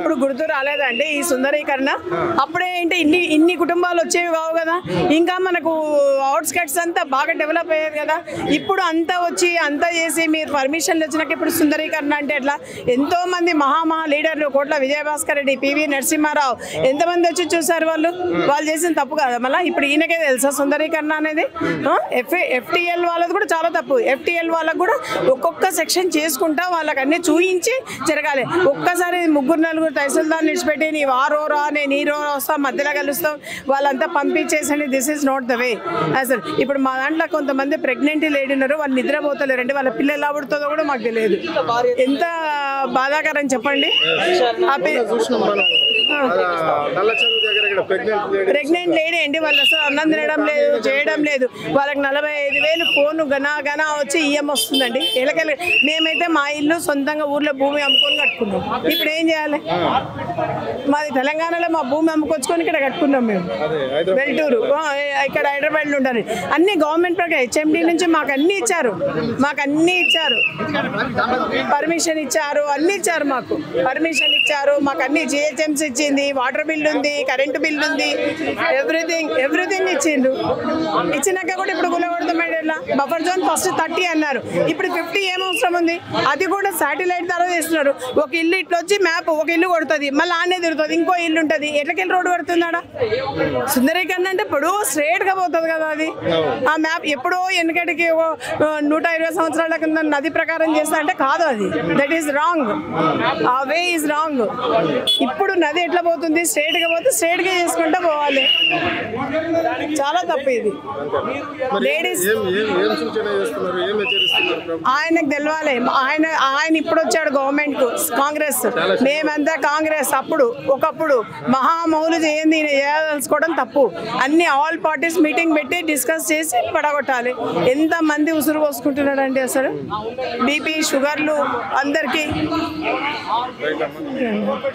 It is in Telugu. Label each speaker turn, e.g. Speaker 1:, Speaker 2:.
Speaker 1: ఇప్పుడు గుర్తు రాలేదండి ఈ సుందరీకరణ. అప్పుడే ఏంటి ఇన్ని కుటుంబాలు వచ్చేవి కావు కదా. ఇంకా మనకు అవుట్స్కట్స్ అంతా బాగా డెవలప్ అయ్యేది కదా. ఇప్పుడు అంతా వచ్చి అంతా చేసి మీరు పర్మిషన్లు వచ్చినాక ఇప్పుడు సుందరీకరణ అంటే ఎట్లా? ఎంతో మంది మహా లీడర్లు కోట్ల విజయభాస్కర్ రెడ్డి, పివి నరసింహారావు ఎంతమంది వచ్చి చూసారు. వాళ్ళు చేసిన తప్పు కదా. మళ్ళీ ఇప్పుడు ఈయనకే తెలుసా సుందరీకరణ అనేది? FTL వాళ్ళది కూడా చాలా తప్పు. FTL వాళ్ళకు కూడా ఒక్కొక్క సెక్షన్ చేసుకుంటా వాళ్ళకి అన్ని చూయించి జరగాలి. ఒక్కసారి 3-4 తహసీల్దార్ని విడిచిపెట్టి నీ వారోరా నేను ఈ రోజు వస్తాం మధ్యలో కలుస్తాం వాళ్ళంతా పంపించేసండి. This is not the way. అసలు ఇప్పుడు మా దాంట్లో కొంతమంది ప్రెగ్నెంట్ లేడీ ఉన్నారు, వాళ్ళు నిద్రపోతలేరండి. వాళ్ళ పిల్లలు ఎలా పుడుతుందో కూడా మాకు తెలియదు. ఎంత బాధాకరం చెప్పండి. ప్రెగ్నెంట్ లేడీ అండి, వాళ్ళు అసలు అన్నం తినడం లేదు, చేయడం లేదు. వాళ్ళకి 45,000 ఫోన్ గనా వచ్చి ఈఎం వస్తుందండి. ఎలకెళ్ళ మేమైతే మా ఇల్లు సొంతంగా ఊర్లో భూమి అమ్ముకొని కట్టుకున్నాం. ఇప్పుడు ఏం చేయాలి? మాది తెలంగాణలో మా భూమి అమ్ముకొచ్చుకొని ఇక్కడ కట్టుకున్నాం మేము. వెల్టూరు ఇక్కడ హైదరాబాద్లో ఉంటారు. అన్ని గవర్నమెంట్ ప్రకారం HMD నుంచి మాకు అన్ని ఇచ్చారు. పర్మిషన్ ఇచ్చారు, అన్ని ఇచ్చారు. మాకు పర్మిషన్ ఇచ్చారు, మాకు అన్ని GHMC ఇచ్చింది, వాటర్ బిల్ ఉంది, కరెంటు బిల్ ఉంది, ఎవ్రీథింగ్ ఇచ్చిండ్రు. ఇచ్చినాక కూడా ఇప్పుడు గులగొడతాం. ఎలా బఫర్ జోన్ ఫస్ట్ 30 అన్నారు, ఇప్పుడు 50 ఏం అవసరం ఉంది? అది కూడా శాటిలైట్ ద్వారా చేస్తున్నారు. ఒక ఇల్లు ఇట్లా వచ్చి మ్యాప్ ఒక ఇల్లు కొడుతుంది, మళ్ళీ ఆనే తిరుగుతుంది, ఇంకో ఇల్లు ఉంటుంది. ఎట్లకెళ్ళి రోడ్డు పడుతుందాడా? సుందరీకరణ అంటే ఇప్పుడు స్ట్రేట్ గా పోతుంది కదా. అది ఆ మ్యాప్ ఎప్పుడో వెనకటికి 120 సంవత్సరాల కింద నది ప్రకారం చేస్తా అంటే కాదు. అది దట్ ఈస్ రాంగ్. ఆ వే ఈజ్ రాంగ్. ఇప్పుడు నది ఎట్లా పోతుంది? స్ట్రేట్ గా పోతే స్ట్రేట్ గా చేసుకుంటూ పోవాలి. చాలా తప్పు ఇది. లేడీస్ ఆయనకు తెలవాలి. ఆయన ఇప్పుడు వచ్చాడు గవర్నమెంట్ కు, కాంగ్రెస్. మేమంతా కాంగ్రెస్. ఒకప్పుడు మహామౌలు చేయండి చేయాల్సుకోవడం తప్పు. అన్ని ఆల్ పార్టీస్ మీటింగ్ పెట్టి డిస్కస్ చేసి పడగొట్టాలి. ఎంత మంది ఉసురు పోసుకుంటున్నాడండి అసలు. BP షుగర్లు అందరికీ.